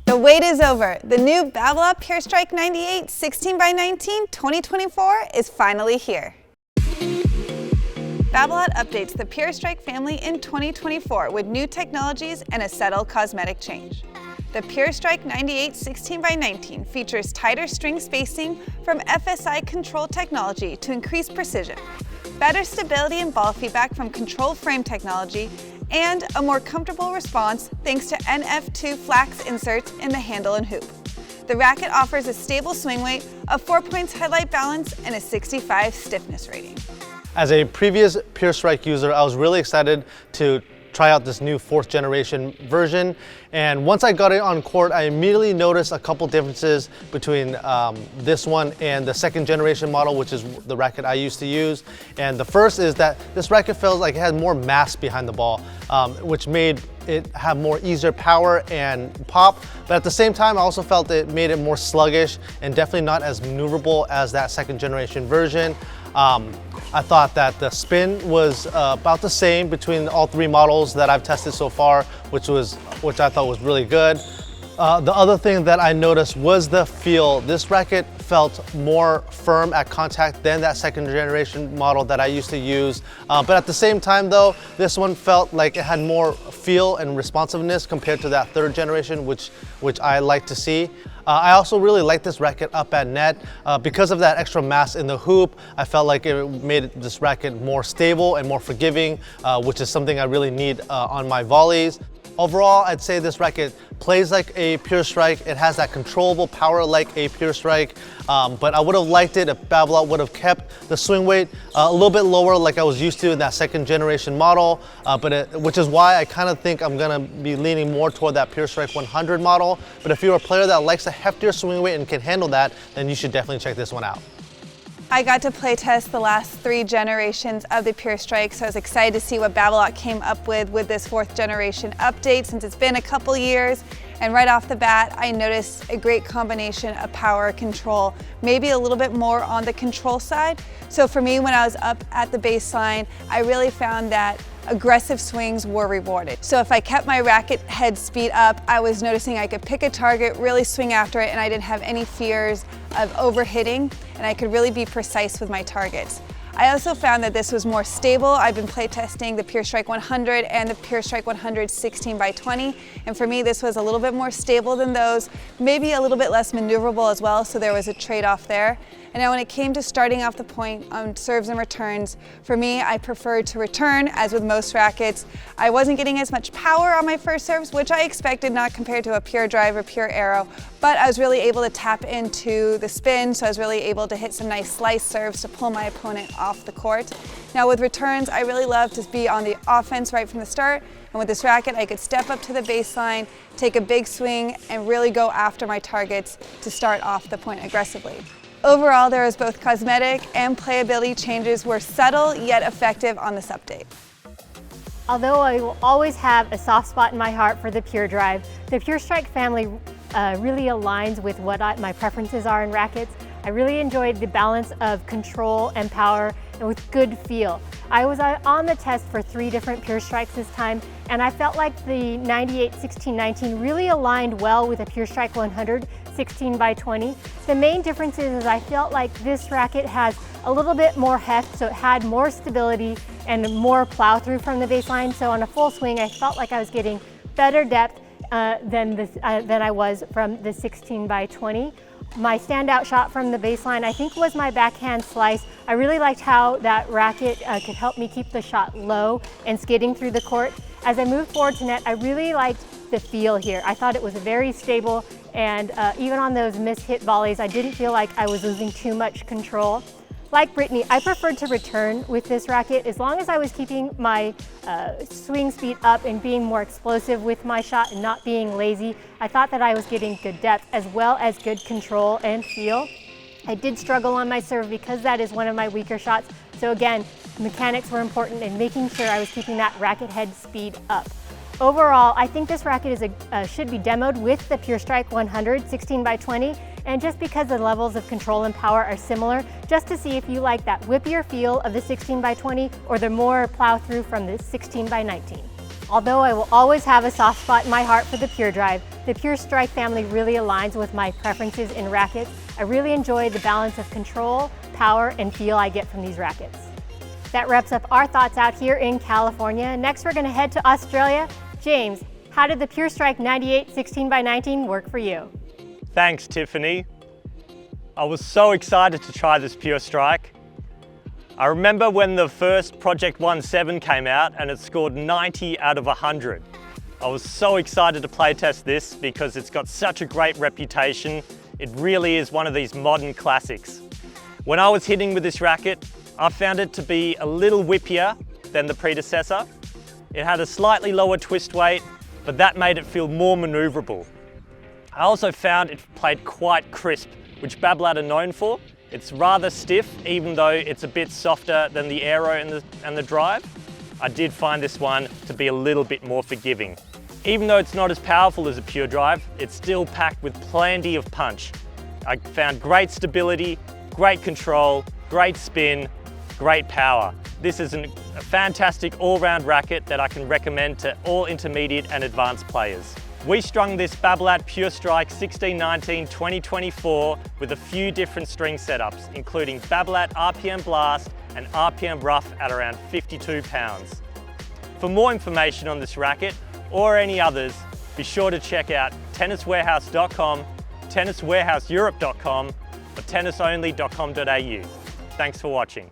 The wait is over. The new Babolat Pure Strike 98 16x19 2024 is finally here. Babolat updates the Pure Strike family in 2024 with new technologies and a subtle cosmetic change. The Pure Strike 98 16x19 features tighter string spacing from FSI Control technology to increase precision, better stability and ball feedback from control frame technology, and a more comfortable response thanks to NF2 flax inserts in the handle and hoop. The racket offers a stable swing weight, a 4 points headlight balance, and a 65 stiffness rating. As a previous Pure Strike user, I was really excited to try out this new 4th generation version, and once I got it on court, I immediately noticed a couple differences between this one and the 2nd generation model, which is the racket I used to use. And the first is that this racket felt like it had more mass behind the ball, which made it have more easier power and pop, but at the same time I also felt it made it more sluggish and definitely not as maneuverable as that 2nd generation version. I thought that the spin was about the same between all 3 models that I've tested so far, which I thought was really good. The other thing that I noticed was the feel. This racket felt more firm at contact than that 2nd generation model that I used to use. But at the same time though, this one felt like it had more feel and responsiveness compared to that 3rd generation, which I like to see. I also really like this racket up at net. Because of that extra mass in the hoop, I felt like it made this racket more stable and more forgiving, which is something I really need on my volleys. Overall, I'd say this racket plays like a Pure Strike. It has that controllable power like a Pure Strike, but I would have liked it if Babolat would have kept the swing weight a little bit lower like I was used to in that 2nd generation model, which is why I kind of think I'm gonna be leaning more toward that Pure Strike 100 model. But if you're a player that likes a heftier swing weight and can handle that, then you should definitely check this one out. I got to play test the last 3 generations of the Pure Strike, so I was excited to see what Babolat came up with this 4th generation update since it's been a couple years. And right off the bat, I noticed a great combination of power control, maybe a little bit more on the control side. So for me, when I was up at the baseline, I really found that aggressive swings were rewarded. So if I kept my racket head speed up, I was noticing I could pick a target, really swing after it, and I didn't have any fears of overhitting, and I could really be precise with my targets. I also found that this was more stable. I've been playtesting the Pure Strike 100 and the Pure Strike 100 16x20, and for me this was a little bit more stable than those, maybe a little bit less maneuverable as well, so there was a trade-off there. And now when it came to starting off the point on serves and returns, for me, I preferred to return, as with most rackets. I wasn't getting as much power on my first serves, which I expected, not compared to a pure drive or pure arrow, but I was really able to tap into the spin, so I was really able to hit some nice slice serves to pull my opponent off the court. Now with returns, I really love to be on the offense right from the start, and with this racket, I could step up to the baseline, take a big swing, and really go after my targets to start off the point aggressively. Overall, there was both cosmetic and playability changes were subtle yet effective on this update. Although I will always have a soft spot in my heart for the Pure Drive, the Pure Strike family really aligns with what my preferences are in rackets. I really enjoyed the balance of control and power and with good feel. I was on the test for 3 different Pure Strikes this time, and I felt like the 98 16x19 really aligned well with the Pure Strike 100 16x20. The main difference is I felt like this racket has a little bit more heft, so it had more stability and more plow through from the baseline. So on a full swing, I felt like I was getting better depth than I was from the 16x20. My standout shot from the baseline, I think, was my backhand slice. I really liked how that racket could help me keep the shot low and skidding through the court. As I moved forward to net, I really liked the feel here. I thought it was very stable, and even on those mishit volleys, I didn't feel like I was losing too much control. Like Brittany, I preferred to return with this racket as long as I was keeping my swing speed up and being more explosive with my shot and not being lazy. I thought that I was getting good depth as well as good control and feel. I did struggle on my serve because that is one of my weaker shots. So again, mechanics were important in making sure I was keeping that racket head speed up. Overall, I think this racket is should be demoed with the Pure Strike 100 16x20, and just because the levels of control and power are similar, just to see if you like that whippier feel of the 16x20 or the more plow through from the 16x19. Although I will always have a soft spot in my heart for the Pure Drive, the Pure Strike family really aligns with my preferences in rackets. I really enjoy the balance of control, power, and feel I get from these rackets. That wraps up our thoughts out here in California. Next, we're going to head to Australia. James, how did the Pure Strike 98 16x19 work for you? Thanks, Tiffany. I was so excited to try this Pure Strike. I remember when the first Project 17 came out and it scored 90 out of 100. I was so excited to play test this because it's got such a great reputation. It really is one of these modern classics. When I was hitting with this racket, I found it to be a little whippier than the predecessor. It had a slightly lower twist weight, but that made it feel more maneuverable. I also found it played quite crisp, which Babolat are known for. It's rather stiff, even though it's a bit softer than the Aero and the Drive. I did find this one to be a little bit more forgiving. Even though it's not as powerful as a Pure Drive, it's still packed with plenty of punch. I found great stability, great control, great spin, great power. This is a fantastic all-round racket that I can recommend to all intermediate and advanced players. We strung this Babolat Pure Strike 1619 2024 with a few different string setups, including Babolat RPM Blast and RPM Rough at around 52 pounds. For more information on this racket or any others, be sure to check out tenniswarehouse.com, tenniswarehouseeurope.com or tennisonly.com.au. Thanks for watching.